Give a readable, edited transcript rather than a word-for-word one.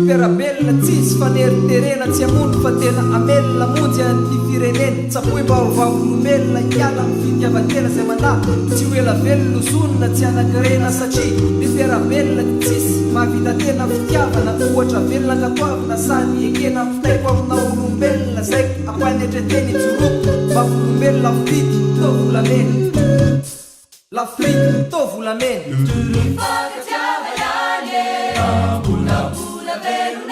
Riperabella tsisy faneriterena tsy amono fa tena amelona monjy anty firenena tsapoy mbaovavolomelona iala amin'ny fitiavan-tena zay mandà tsy ho ela velona sonona tsy anakirena satria riperabella tsisy mahavita tena fitiavana ohatra velona katoavina sady ekena fitaiko amina olombelona zay ampanetreteny joroko mbavolombelona lafity to volamena lafity to volamena Better